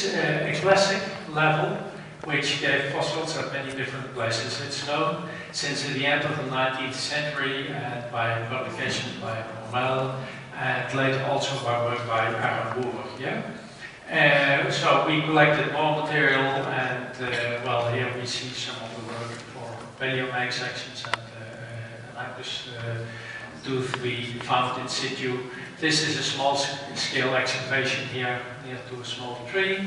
is a classic level which gave fossils at many different places. It's known since the end of the 19th century and by publications by Rommel and later also by work by Aaron Boer. Yeah? So we collected more material and well, here we see some of the work for paleomag sections and Anacus tooth we found in situ. This is a small scale excavation here near to a small tree,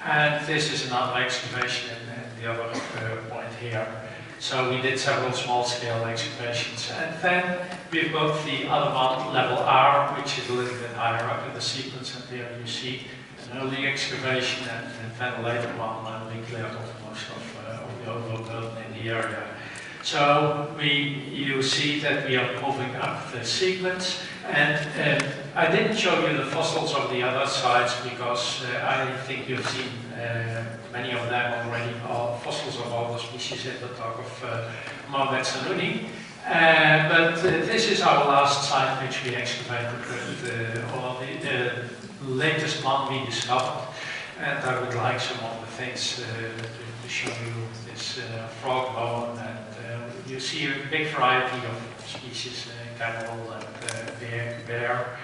and this is another excavation in the other point here. So we did several small scale excavations, and then we've got the other one, level R, which is a little bit higher up in the sequence, and here you see an early excavation and then a later one when we cleared off most of the overburden in the area. So you see that we are moving up the sequence, and I didn't show you the fossils of the other sides because I think you've seen many of them already, all fossils of all the species in the talk of Mohamed Sanouni. But this is our last site which we excavated, or the latest one we discovered, and I would like some of the things to show you this frog bone, and you see a big variety of species, camel and bear.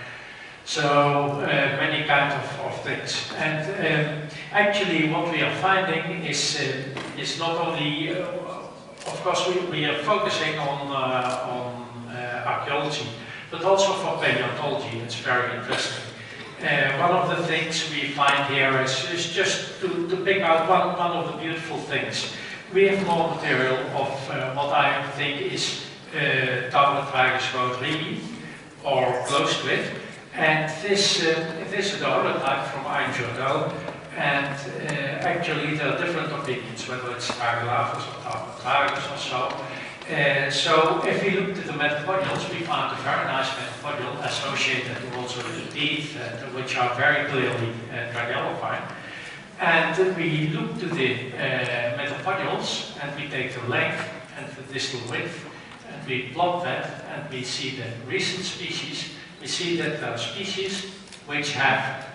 So many kinds of things. And actually what we are finding is not only, of course we are focusing on archaeology, but also for paleontology. It's very interesting. One of the things we find here is just to pick out one of the beautiful things. We have more material of what I think is Taurotragus rodrigi, or close to it. And this is the holotype from Ain-Jourdel, and actually there are different opinions whether it's Tragelaphus or Taurotragus or so. So if we looked at the metapodules, we found a very nice metapodial associated also with the teeth, which are very clearly tragelophine. And we look to the metapodules, and we take the length and the distal width, and we plot that, and we see the recent species. We see that there are species which have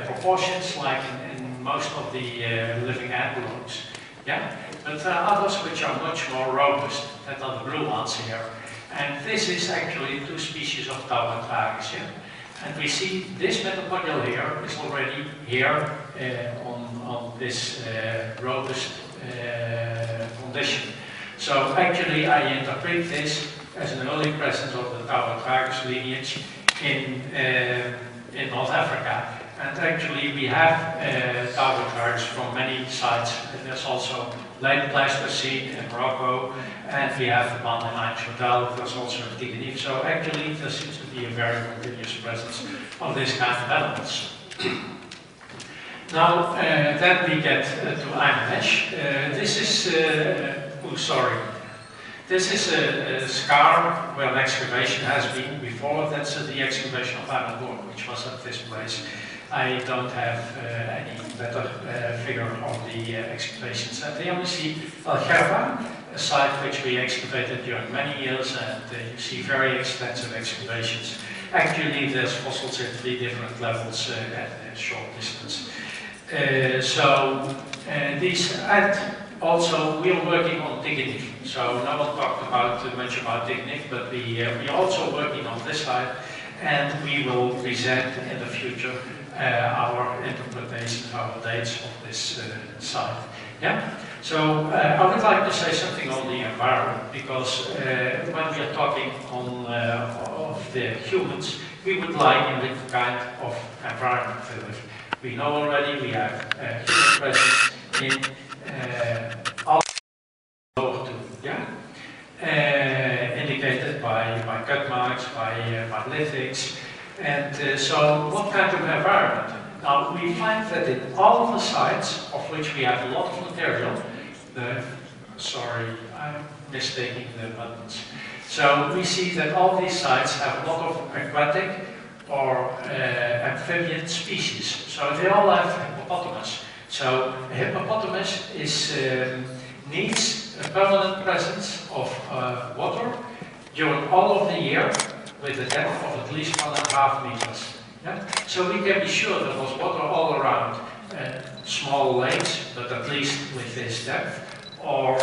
proportions like in most of the living antelopes. Yeah? But there are others which are much more robust, that are the blue ones here. And this is actually two species of Taurotragus. Yeah? And we see this metapodial here is already here on this robust condition. So actually I interpret this as an early presence of the Taurotragus lineage in North Africa. And actually we have Taurotragus from many sites. And there's also late Pleistocene in Morocco, and we have one in Ain-Jourdel, there's also in Tigenif. So actually there seems to be a very continuous presence of this kind of elements. Now then we get to Aymenesh. This is, this is a scar where an excavation has been before. That's the excavation of Arenbourg, which was at this place. I don't have any better figure of the excavations. And here we see Algerba, a site which we excavated during many years, and you see very extensive excavations. Actually, there's fossils in 3 different levels at a short distance. These, and also we are working on Tigenif. So no one talked much about Tigenif, but we are also working on this side, and we will present in the future our interpretations, our dates of this site. Yeah? So I would like to say something on the environment, because when we are talking on of the humans, we would like in which kind of environment to live. We know already we have human presence in all over tooth, yeah? Indicated by cut marks, by lithics. And so what kind of environment? Now we find that in all the sites of which we have a lot of material, sorry, I'm mistaking the buttons. So we see that all these sites have a lot of aquatic or amphibian species. So they all have hippopotamus. So a hippopotamus needs a permanent presence of water during all of the year, with a depth of at least 1.5 meters. Yeah? So we can be sure there was water all around small lakes, but at least with this depth, or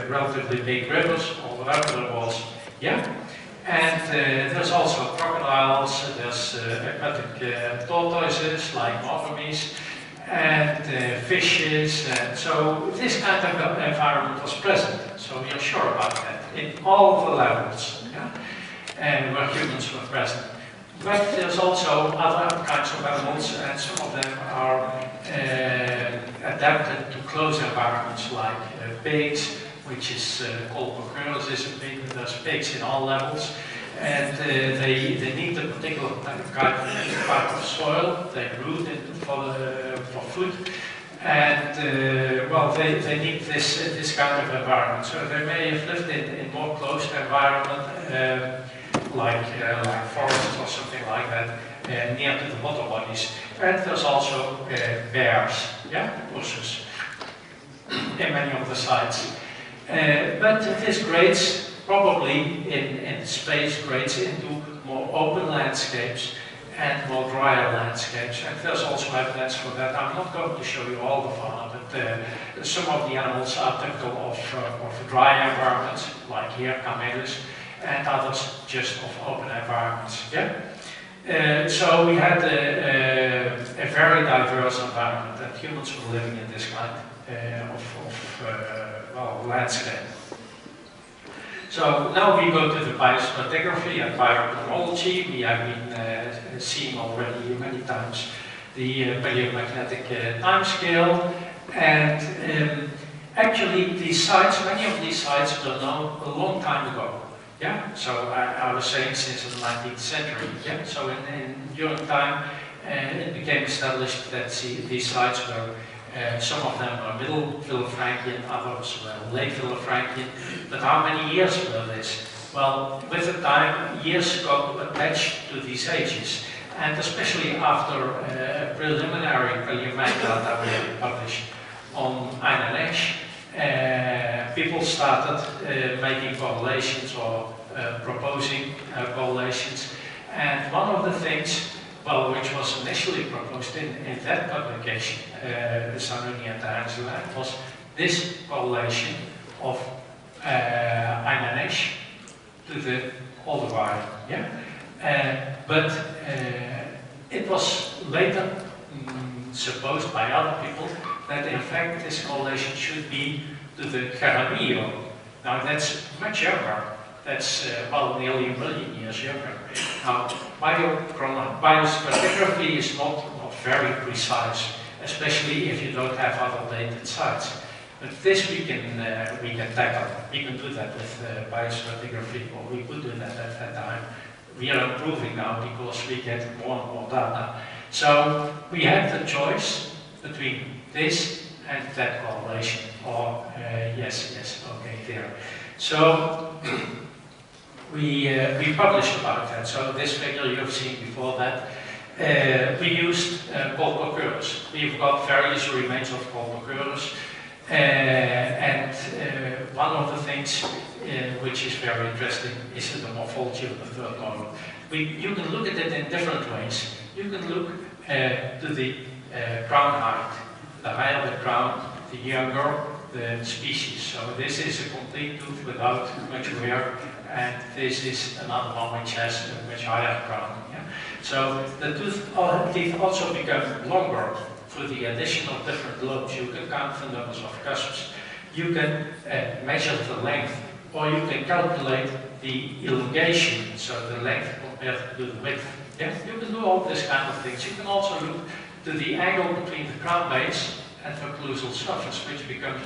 relatively big rivers, or whatever it was. Yeah? And there's also crocodiles, there's aquatic tortoises like morphemes, and fishes, and so this kind of environment was present. So we are sure about that in all the levels, yeah? And where humans were present. But there's also other kinds of animals, and some of them are adapted to close environments, like pigs, which is called Conférence is a pig. There's pigs in all levels, and they need a particular type of soil. They root it for food, and well, they need this kind of environment. So they may have lived in more closed environment, like forests or something like that, near to the water bodies. And there's also bears, yeah, horses, in many of the sites. But this grades probably in space grades into more open landscapes and more drier landscapes. And there's also evidence for that. I'm not going to show you all the fauna, but some of the animals are typical of dry environments, like here, camelos, and others just of open environments. Yeah? So we had a very diverse environment, and humans were living in this kind of landscape. So now we go to the biostratigraphy and biochronology. We have been seeing already many times the paleomagnetic time scale, and actually these sites, many of these sites were known a long time ago. Yeah, so I was saying since the 19th century. Yeah, so during time it became established that these sites were, some of them were middle Villafranchian, others were late Villafranchian. But how many years were this? Well, with the time, years got attached to these ages, and especially after a preliminary paleomag data we published on Einanesh, people started making correlations or proposing correlations. And one of the things, well, which was initially proposed in that publication, the Sanuni and the Angela, was this correlation of Einanesh to the Olduvai. Yeah? But it was later supposed by other people that in fact this correlation should be to the Jaramillo. Now that's much younger. That's well, nearly a million years younger. Now biostratigraphy is not very precise, especially if you don't have other dated sites. But this we can tackle. We can do that with biostratigraphy, or we could do that at that time. We are improving now because we get more and more data. So we had the choice between this and that correlation, or yes, okay, there. So we published about that. So this figure you've seen before that. We used Colpoceurus. We've got various remains of Colpoceurus, and one of the things which is very interesting is the morphology of the third model. You can look at it in different ways. You can look to the crown height. The higher the crown, the younger the species. So this is a complete tooth without much wear, and this is another one which has a much higher crown. Yeah? So the teeth also become longer through the addition of different lobes. You can count the numbers of cusps. You can measure the length, or you can calculate the elongation, so the length compared to the width. Yeah? You can do all this kind of things. You can also look to the angle between the crown base and the occlusal surface, which becomes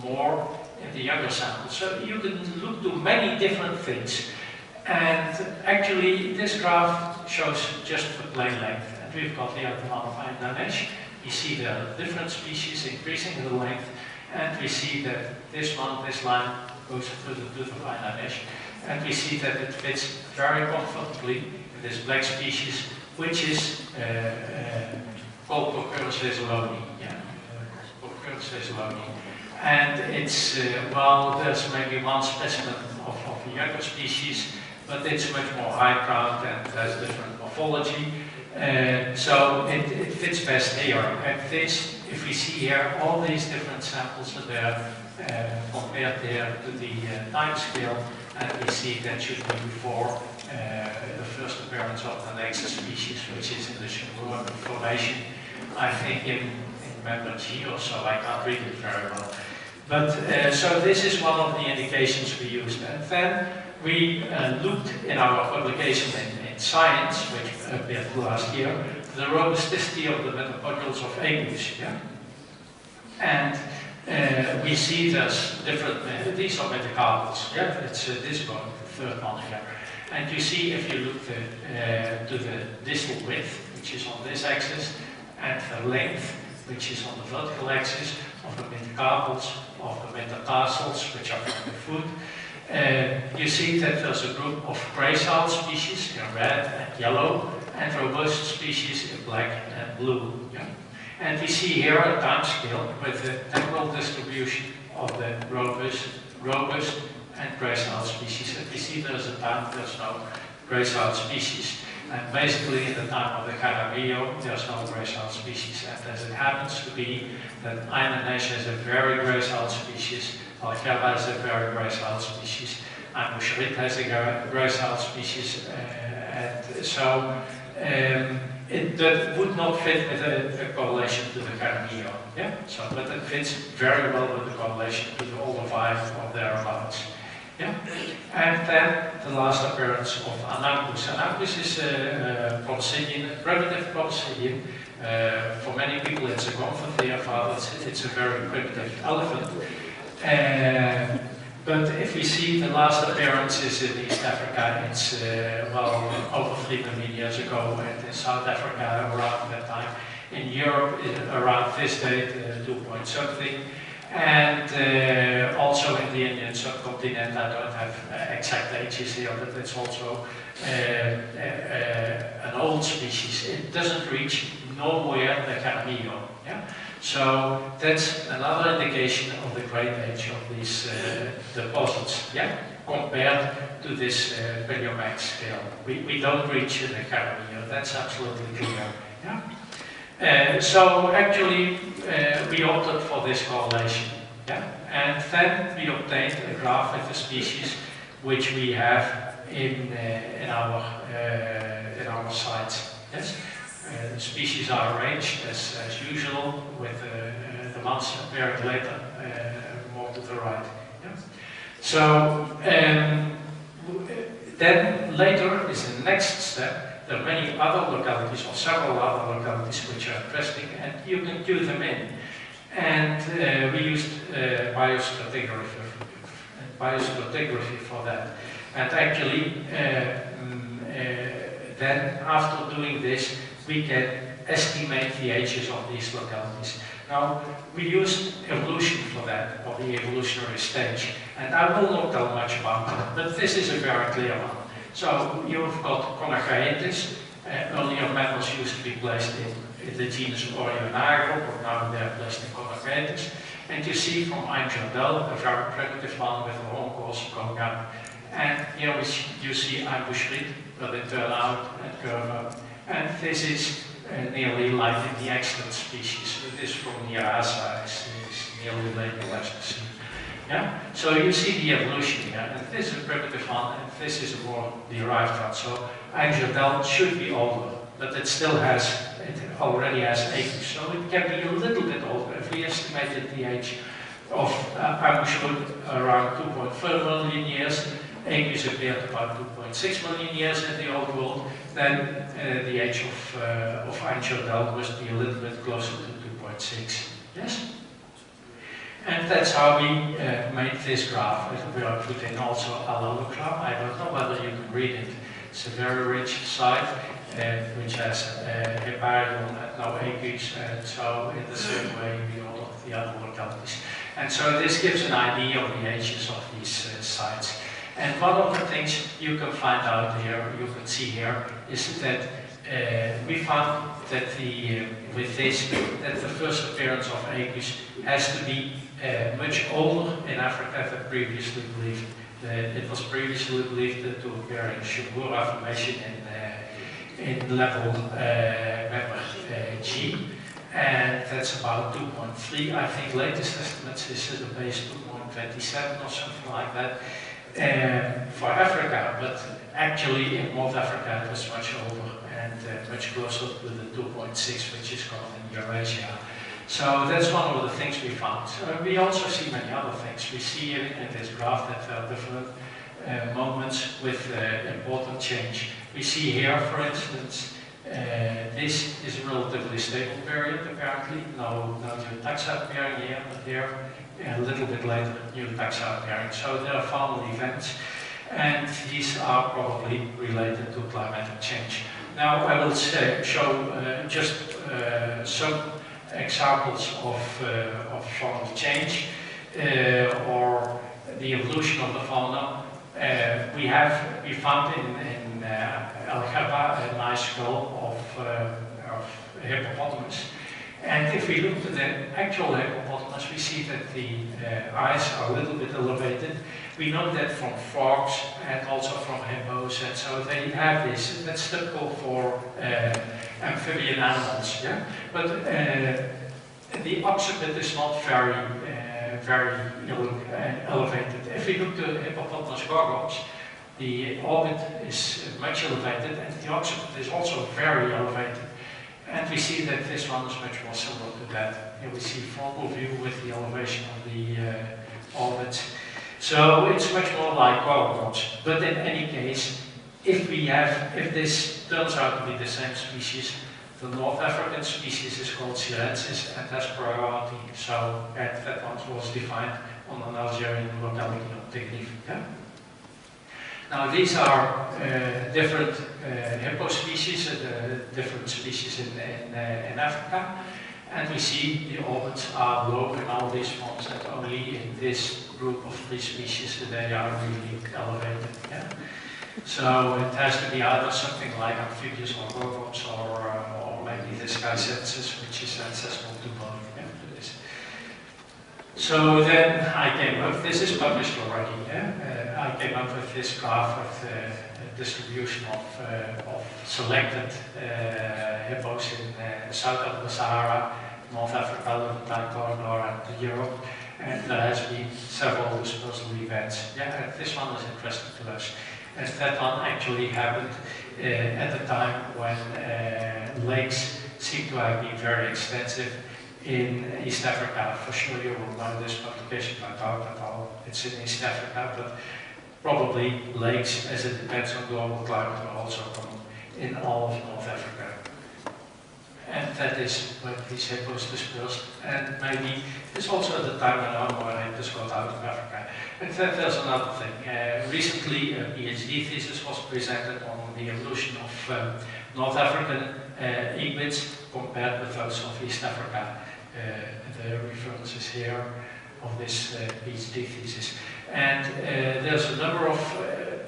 more in the younger sample. So you can look to many different things. And actually, this graph shows just the plane length. And we've got here the one of Einanesh. We see there are different species increasing the length. And we see that this line goes through the tooth of Einanesh. And we see that it fits very comfortably in this black species, which is called Coccurus veseloni. Yeah, Coccurus veseloni. And it's, well, there's maybe one specimen of a younger species, but it's much more high-crowned and has different morphology. So it fits best here. And this, if we see here, all these different samples are there compared there to the time scale, and we see that should be before the first appearance of the next species, which is in the Shimura Formation, I think in member G or so. I can't read it very well. But so this is one of the indications we used. And then we looked in our publication in Science, which appeared last year, the robusticity of the metapodules of aqueous. Yeah? And we see there's different, these are metacarpals. Yeah? It's this one, the third one here. And you see, if you look to the distal width, which is on this axis, and the length, which is on the vertical axis, of the metacarpals, of the metatarsals, which are from the foot, you see that there's a group of gracile species in red and yellow, and robust species in black and blue. Yeah? And we see here a time scale with the temporal distribution of the robust and gracile species. And we see there's a time there's no gracile species. And basically, in the time of the Jaramillo, there's no gracile species. And as it happens to be that Indonesia is a very gracile species, Algera is a very gracile species, and Boucherit has a gracile species, and so that would not fit with a correlation to the Jaramillo. Yeah? So, but it fits very well with the correlation to all the five or thereabouts. Yeah? And then the last appearance of Anancus. Anancus is a proboscidean, a primitive proboscidean. For many people it's a comfort, for it's a very primitive elephant. But if we see the last appearances in East Africa, it's well over 3 million years ago, and in South Africa around that time. In Europe around this date, 2 point something. And also in the Indian subcontinent, I don't have exact ages here, but it's also an old species. It doesn't reach nowhere the Jaramillo. Yeah? So that's another indication of the great age of these deposits, yeah? Compared to this Paleomax scale. We don't reach the Jaramillo, that's absolutely clear. Yeah? So actually, we opted for this correlation, yeah? And then we obtained a graph with the species which we have in our sites. Yes? The species are arranged as usual, with the months appearing later, more to the right. Yeah? So then later is the next step. There are many other localities, or several other localities, which are interesting, and you can do them in. And we used biostratigraphy for that. And actually, then after doing this, we can estimate the ages of these localities. Now, we used evolution for that, or the evolutionary stage, and I will not tell much about it, but this is a very clear one. So, you've got Conacaetis. Earlier mammals used to be placed in the genus Orionago, but now they're placed in Conacaetis. And you see from Einjardel, a very primitive one with a long course going up. And here you see Boucherit, but they turn out and curve up. And this is nearly like in the extant species. This from Nyarasa is nearly labeled as the same. Yeah? So you see the evolution here, and this is a primitive one, and this is a more derived one. So Einjardel should be older, but it already has ages, so it can be a little bit older. If we estimated the age of Boucherit around 2.4 million years, Aegis appeared about 2.6 million years in the Old World, then the age of Einjardel must be a little bit closer to 2.6. Yes? And that's how we made this graph. We are putting also allogram. I don't know whether you can read it. It's a very rich site, which has Hyperion and no Aegis, and so in the same way we all of the other localities. And so this gives an idea of the ages of these sites. And one of the things you can find out here, you can see here, is that we found that with this, that the first appearance of Aegis has to be much older in Africa than previously believed. It was previously believed to appear in Shimura Formation in level member G, and that's about 2.3. I think latest estimates is at the base 2.27 or something like that for Africa, but actually in North Africa it was much over and much closer to the 2.6, which is called in Eurasia. So that's one of the things we found. We also see many other things. We see in this graph that there are different moments with important change. We see here, for instance, this is a relatively stable period apparently. No new taxa appearing here, but here a little bit later new taxa appearing. So there are final events, and these are probably related to climatic change. Now I will show just some examples of faunal change or the evolution of the fauna. We found in El Ghaba a nice skull of hippopotamus, and if we look at the actual hippopotamus, we see that the eyes are a little bit elevated. We know that from frogs and also from hippos, and so they have this. That's typical for amphibian animals, yeah. But the occiput is not very elevated. If we look to hippopotamus gorgons, the orbit is much elevated, and the occiput is also very elevated. And we see that this one is much more similar to that. Here we see frontal view with the elevation of the orbit. So it's much more like gorgons. But in any case, if this turns out to be the same species, the North African species is called Sirensis and has priority. So that one was defined on an Algerian locality of Tenerife. Yeah? Now these are different hippo species, different species in Africa, and we see the orbits are low in all these forms, and only in this group of 3 species they are really elevated. Yeah? So it has to be either something like amphibious or gorgons, or maybe this Skysensis, which is ancestral to both. Yeah, to this. So then I came up, this is published already, yeah? I came up with this graph with a distribution of selected hippos in south of the Sahara, North Africa, Levantine corridor, and Europe. And there has been several dispersal events. Yeah, and this one is interesting to us. And that one actually happened at the time when lakes seem to have been very extensive in East Africa. For sure you will know this publication by QUATAL. It's in East Africa, but probably lakes, as it depends on global climate, are also common in all of North Africa. And that is when these hippos dispersed. And maybe it's also at the time when hippos got out of Africa. And then there's another thing. Recently a PhD thesis was presented on the evolution of North African equids compared with those of East Africa. The references here of this PhD thesis. And there's a number of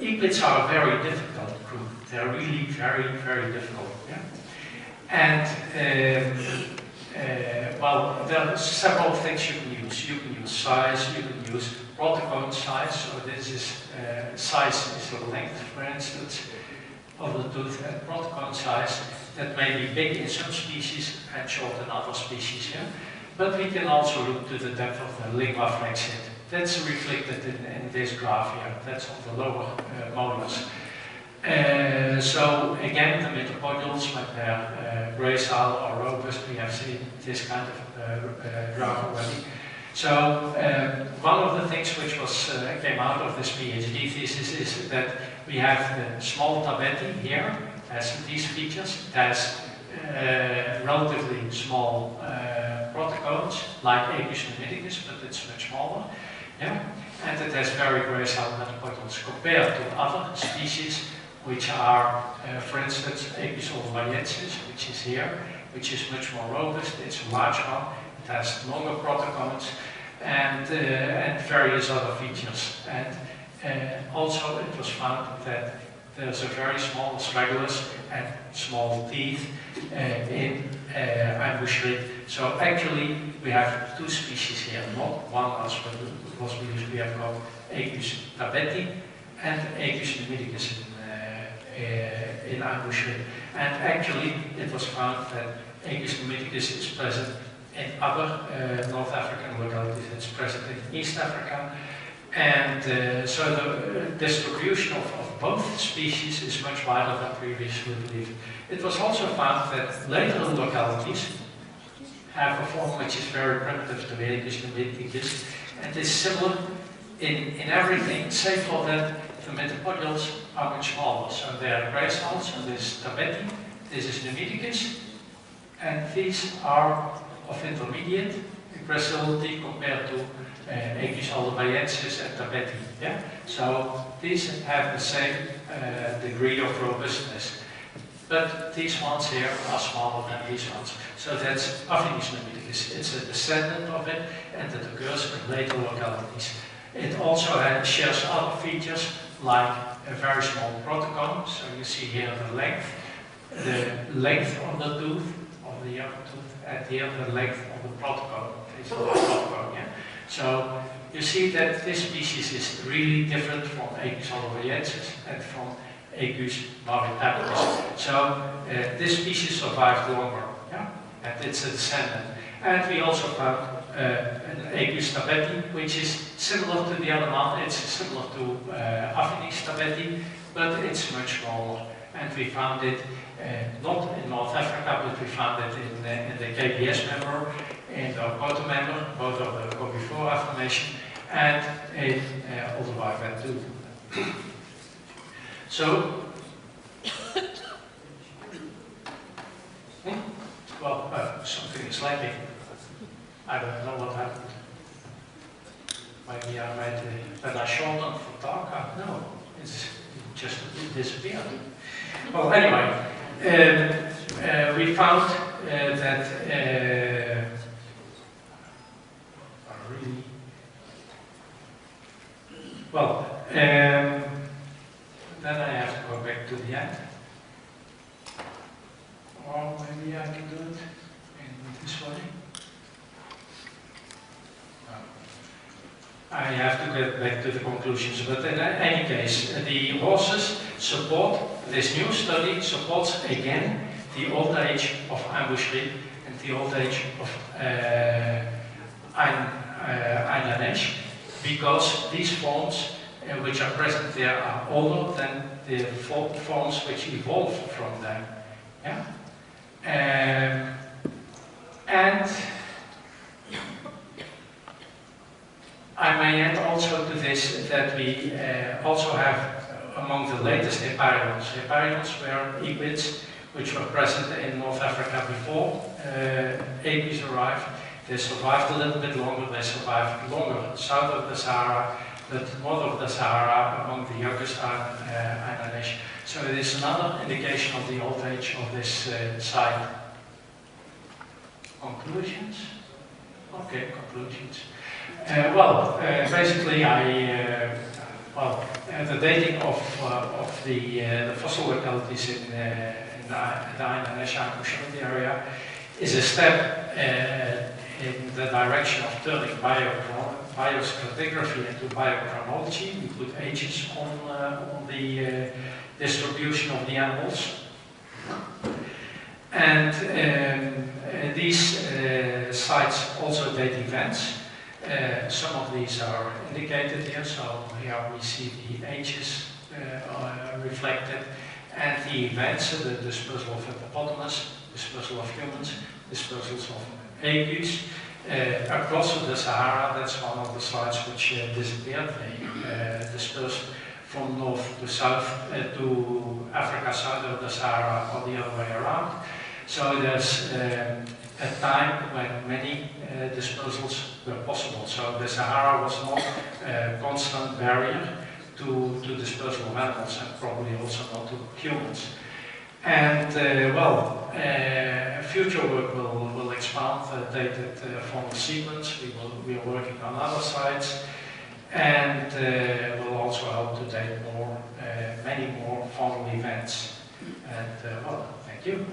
equids are a very difficult group. They're really very, very difficult. Yeah? And well, there are several things you can use. You can use size, you can use protocone size. So this is size is the length, for instance, of the tooth, and protocone size that may be big in some species and short in other species. Yeah? But we can also look to the depth of the lingua flexit. That's reflected in this graph here. That's on the lower molars. So again, the metapodials, when they're gracile or robust, we have seen this kind of graph already. So one of the things which came out of this PhD thesis is that we have the small tabeti here, has these features. It has relatively small protocones, like Apis numidicus, but it's much smaller. Yeah? And it has very gracile metapodials compared to other species, which are, for instance, Apis olvayensis, which is here, which is much more robust. It's a large one. It has longer protocones and various other features. And also it was found that there's a very small astragalus and small teeth in Boucherit. So actually we have 2 species here, not one as we have got Apis tabeti and Apis numidicus in Boucherit. And actually, it was found that Aegus numidicus is present in other North African localities. It's present in East Africa. And so the distribution of both species is much wider than previously believed. It was also found that later localities have a form which is very primitive to Aegus numidicus, and is similar in everything, save for that the metapodules are much smaller. So they are gracile, so this is tabeti, this is numidicus, and these are of intermediate gracility compared to Aegus alderbayensis and tabeti. Yeah? So these have the same degree of robustness. But these ones here are smaller than these ones. So that's Aegus numidicus. It's a descendant of it, and it occurs in later localities. It also shares other features like a very small protocone. So you see here the length of the tooth, of the upper tooth, and here the length of the protocone. Yeah? So you see that this species is really different from Aegus alderbayensis and from Aegus maritatis. So this species survived longer, yeah? And it's a descendant. And we also found an Aegus tabeti, which is similar to the other one. It's similar to Aegus tabeti, but it's much smaller. And we found it not in North Africa, but we found it in the KBS member, in the Quaternaire member, both of the Cobifora formation, and in Olderwijk too. So, well, something is lacking. I don't know what happened. Maybe I made that I shortened for Taka. No, it's just disappeared. Well, anyway, we found that really well. Then I have to go back to the end. Or maybe I can do it in this way. I have to get back to the conclusions, but in any case, the horses support, this new study supports again the old age of Boucherit and the old age of Einanesh, because these forms which are present there are older than the forms which evolved from them. Yeah? And I may add also to this that we also have among the latest hipparions. Hipparions were equids which were present in North Africa before Aegus arrived. They survived a little bit longer, they survived longer south of the Sahara, but north of the Sahara among the youngest are Einanesh. So it is another indication of the old age of this site. Conclusions? Okay, conclusions. Basically, the dating of the fossil localities in the Einanesh Boucherit area is a step in the direction of turning biostratigraphy into biochronology. We put ages on the distribution of the animals. And these sites also date events. Some of these are indicated here, so here we see the ages reflected, and the events, the dispersal of hippopotamus, dispersal of humans, dispersals of Aegus. Across the Sahara, that's one of the slides which disappeared. They dispersed from north to south to Africa south of the Sahara, or the other way around. So there's a time when many dispersals were possible. So the Sahara was not a constant barrier to dispersal of animals, and probably also not to humans. And future work will expand the dated faunal sequence. We are working on other sites, and will also help to date many more faunal events. And thank you.